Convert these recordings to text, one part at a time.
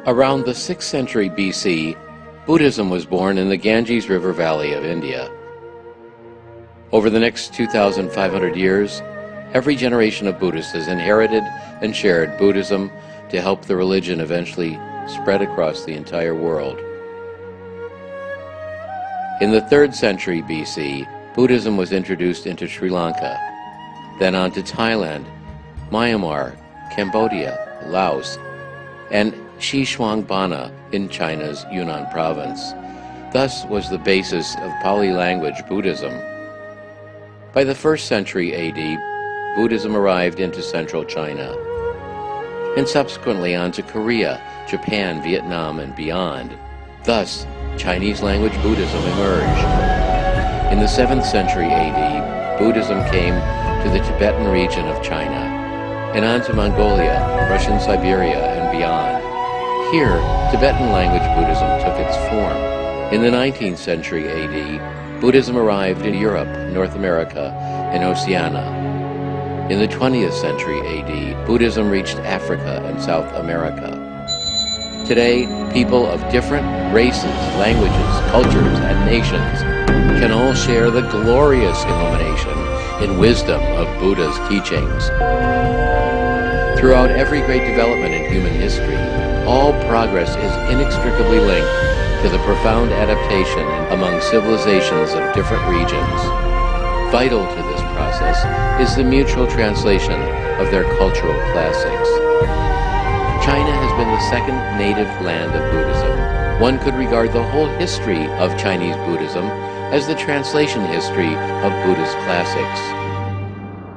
Around the 6th century BC, Buddhism was born in the Ganges River Valley of India. Over the next 2,500 years, every generation of Buddhists has inherited and shared Buddhism to help the religion eventually spread across the entire world. In the 3rd century BC, Buddhism was introduced into Sri Lanka, then on to Thailand, Myanmar, Cambodia, Laos, and Xishuangbanna in China's Yunnan province. Thus was the basis of Pali language Buddhism. By the 1st century AD, Buddhism arrived into central China, and subsequently on to Korea, Japan, Vietnam, and beyond. Thus, Chinese language Buddhism emerged. In the 7th century AD, Buddhism came to the Tibetan region of China, and on to Mongolia, Russian Siberia, and beyond. Here, Tibetan language Buddhism took its form. In the 19th century AD, Buddhism arrived in Europe, North America, and Oceania. In the 20th century AD, Buddhism reached Africa and South America. Today, people of different races, languages, cultures, and nations can all share the glorious illumination and wisdom of Buddha's teachings. Throughout every great development in human history, all progress is inextricably linked to the profound adaptation among civilizations of different regions. Vital to this process is the mutual translation of their cultural classics. China has been the second native land of Buddhism. One could regard the whole history of Chinese Buddhism as the translation history of Buddhist classics.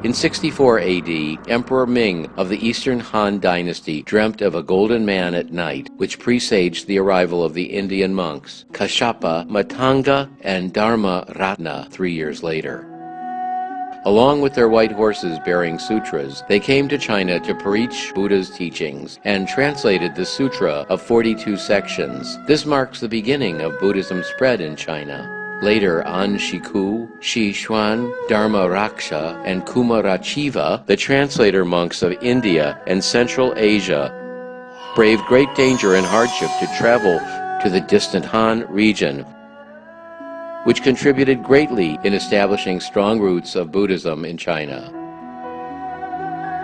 In 64 AD, Emperor Ming of the Eastern Han Dynasty dreamt of a golden man at night, which presaged the arrival of the Indian monks, Kashapa, Matanga, and Dharma Ratna 3 years later. Along with their white horses bearing sutras, they came to China to preach Buddha's teachings and translated the Sutra of 42 sections. This marks the beginning of Buddhism's spread in China. Later, An Shiku, Xishuan, Dharma Raksha, and Kumarachiva, the translator monks of India and Central Asia, braved great danger and hardship to travel to the distant Han region, which contributed greatly in establishing strong roots of Buddhism in China.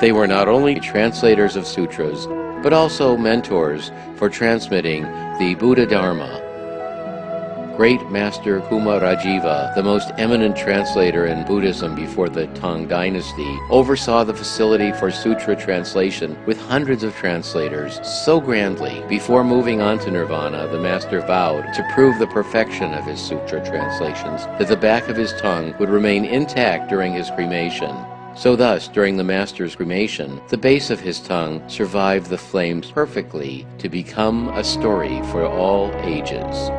They were not only translators of sutras, but also mentors for transmitting the Buddha Dharma. Great Master Kumarajiva, the most eminent translator in Buddhism before the Tang Dynasty, oversaw the facility for sutra translation with hundreds of translators so grandly. Before moving on to Nirvana, the Master vowed to prove the perfection of his sutra translations, that the back of his tongue would remain intact during his cremation. So thus, during the Master's cremation, the base of his tongue survived the flames perfectly to become a story for all ages.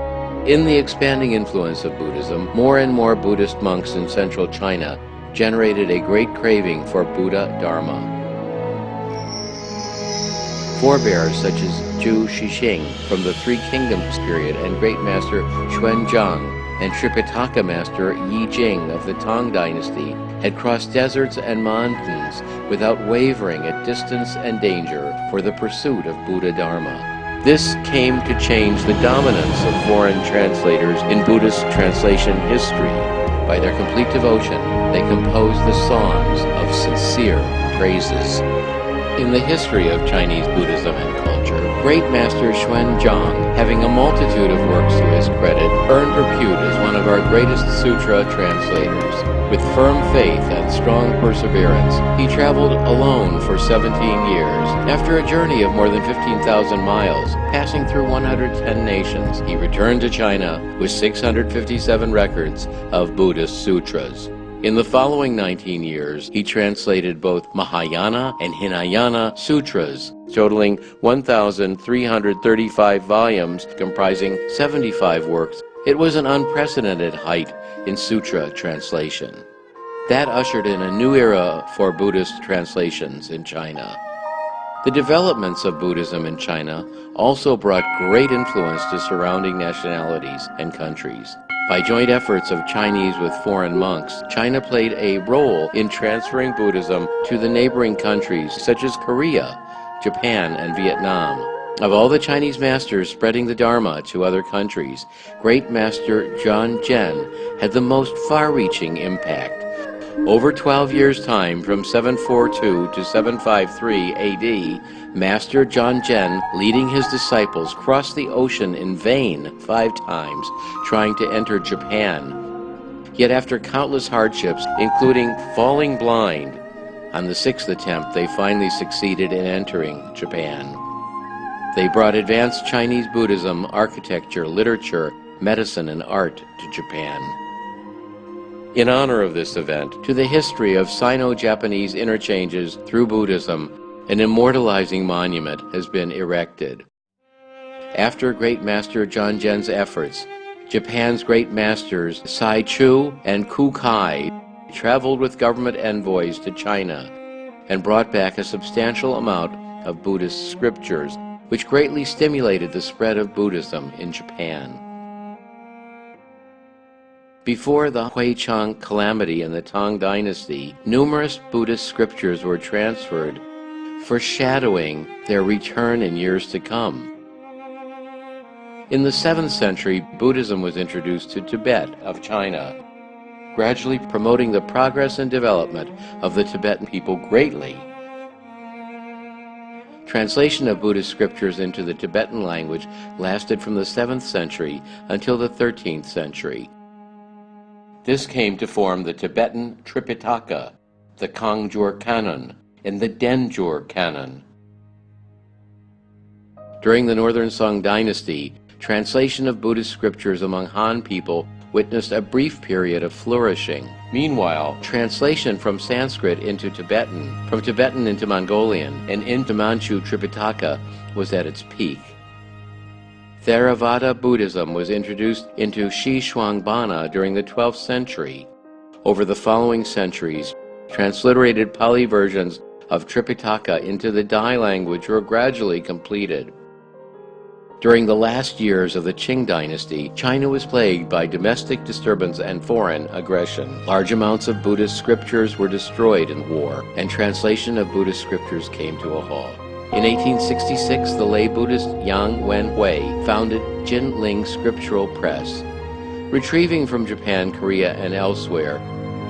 In the expanding influence of Buddhism, more and more Buddhist monks in central China generated a great craving for Buddha Dharma. Forebears such as Zhu Shixing from the Three Kingdoms period and Great Master Xuanzang and Tripitaka Master Yi Jing of the Tang Dynasty had crossed deserts and mountains without wavering at distance and danger for the pursuit of Buddha Dharma. This came to change the dominance of foreign translators in Buddhist translation history. By their complete devotion, they composed the songs of sincere praises. In the history of Chinese Buddhism and culture, Great Master Xuanzang, having a multitude of works to his credit, earned repute as one of our greatest sutra translators. With firm faith and strong perseverance, he traveled alone for 17 years. After a journey of more than 15,000 miles, passing through 110 nations, he returned to China with 657 records of Buddhist sutras. In the following 19 years, he translated both Mahayana and Hinayana sutras, totaling 1,335 volumes comprising 75 works. It was an unprecedented height in sutra translation. That ushered in a new era for Buddhist translations in China. The developments of Buddhism in China also brought great influence to surrounding nationalities and countries. By joint efforts of Chinese with foreign monks, China played a role in transferring Buddhism to the neighboring countries such as Korea, Japan, and Vietnam. Of all the Chinese masters spreading the Dharma to other countries, Great Master John Zhen had the most far-reaching impact. Over 12 years' time, from 742 to 753 AD, Master John Zhen, leading his disciples, crossed the ocean in vain 5 times, trying to enter Japan. Yet after countless hardships, including falling blind, on the 6th attempt they finally succeeded in entering Japan. They brought advanced Chinese Buddhism, architecture, literature, medicine, and art to Japan. In honor of this event, to the history of Sino-Japanese interchanges through Buddhism, an immortalizing monument has been erected. After Great Master John Zhen's efforts, Japan's great masters Sai Chu and Ku Kai traveled with government envoys to China and brought back a substantial amount of Buddhist scriptures, which greatly stimulated the spread of Buddhism in Japan. Before the Huichang calamity in the Tang Dynasty, numerous Buddhist scriptures were transferred, foreshadowing their return in years to come. In the 7th century, Buddhism was introduced to Tibet of China, gradually promoting the progress and development of the Tibetan people greatly. Translation of Buddhist scriptures into the Tibetan language lasted from the 7th century until the 13th century. This came to form the Tibetan Tripitaka, the Kangjur Canon, and the Denjur Canon. During the Northern Song Dynasty, translation of Buddhist scriptures among Han people witnessed a brief period of flourishing. Meanwhile, translation from Sanskrit into Tibetan, from Tibetan into Mongolian, and into Manchu Tripitaka was at its peak. Theravada Buddhism was introduced into Xishuangbanna during the 12th century. Over the following centuries, transliterated Pali versions of Tripitaka into the Dai language were gradually completed. During the last years of the Qing dynasty, China was plagued by domestic disturbance and foreign aggression. Large amounts of Buddhist scriptures were destroyed in war, and translation of Buddhist scriptures came to a halt. In 1866, the lay Buddhist Yang Wenhui founded Jinling Scriptural Press, retrieving from Japan, Korea, and elsewhere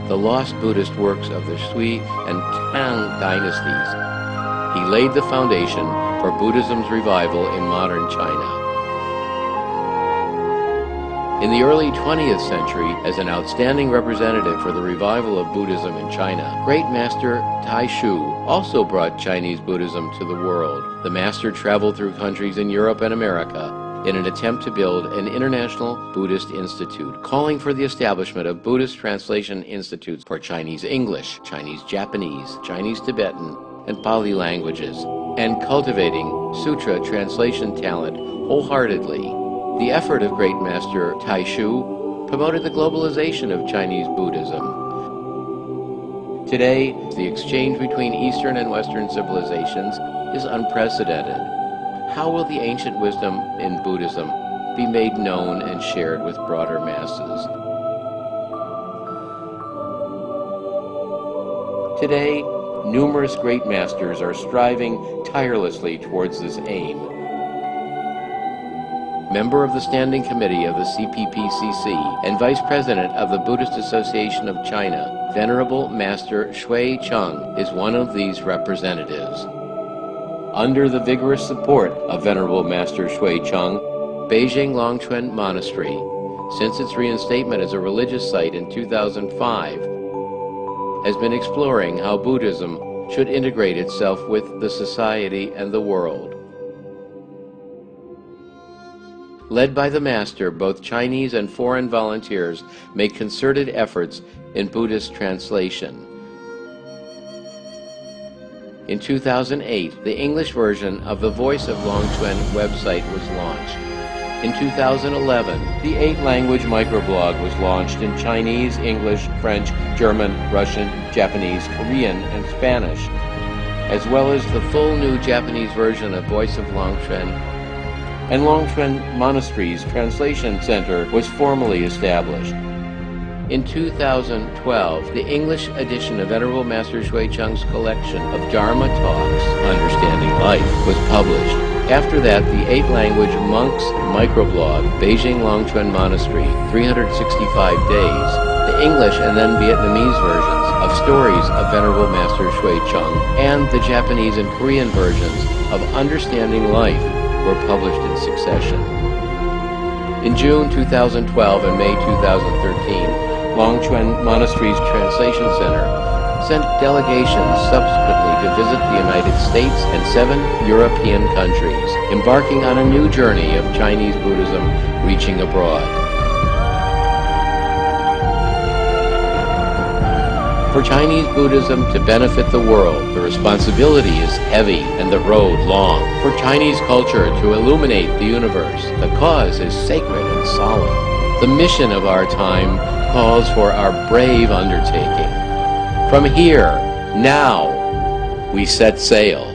the lost Buddhist works of the Sui and Tang dynasties. He laid the foundation for Buddhism's revival in modern China. In the early 20th century, as an outstanding representative for the revival of Buddhism in China, Great Master Taishu also brought Chinese Buddhism to the world. The master traveled through countries in Europe and America in an attempt to build an international Buddhist institute, calling for the establishment of Buddhist translation institutes for Chinese English, Chinese Japanese, Chinese Tibetan, and Pali languages, and cultivating sutra translation talent wholeheartedly. The effort of Great Master Taishu promoted the globalization of Chinese Buddhism. Today, the exchange between Eastern and Western civilizations is unprecedented. How will the ancient wisdom in Buddhism be made known and shared with broader masses? Today, numerous great masters are striving tirelessly towards this aim. Member of the Standing Committee of the CPPCC and Vice President of the Buddhist Association of China, Venerable Master Shui Chung is one of these representatives. Under the vigorous support of Venerable Master Shui Chung, Beijing Longchuan Monastery, since its reinstatement as a religious site in 2005, has been exploring how Buddhism should integrate itself with the society and the world. Led by the Master, both Chinese and foreign volunteers make concerted efforts in Buddhist translation. In 2008, the English version of the Voice of Longchuan website was launched. In 2011, the 8-language microblog was launched in Chinese, English, French, German, Russian, Japanese, Korean, and Spanish, as well as the full new Japanese version of Voice of Longchuan, and Longchuan Monastery's Translation Center was formally established. In 2012, the English edition of Venerable Master Shui Chung's collection of Dharma talks, Understanding Life, was published, After that, the 8-language monks microblog, Beijing Longchuan Monastery, 365 Days, the English and then Vietnamese versions of stories of Venerable Master Shui Chung, and the Japanese and Korean versions of Understanding Life were published in succession. In June 2012 and May 2013, Longchuan Monastery's Translation Center sent delegations subsequently to visit the United States and 7 European countries, embarking on a new journey of Chinese Buddhism reaching abroad. For Chinese Buddhism to benefit the world, the responsibility is heavy and the road long. For Chinese culture to illuminate the universe, the cause is sacred and solemn. The mission of our time calls for our brave undertaking. From here, now, we set sail.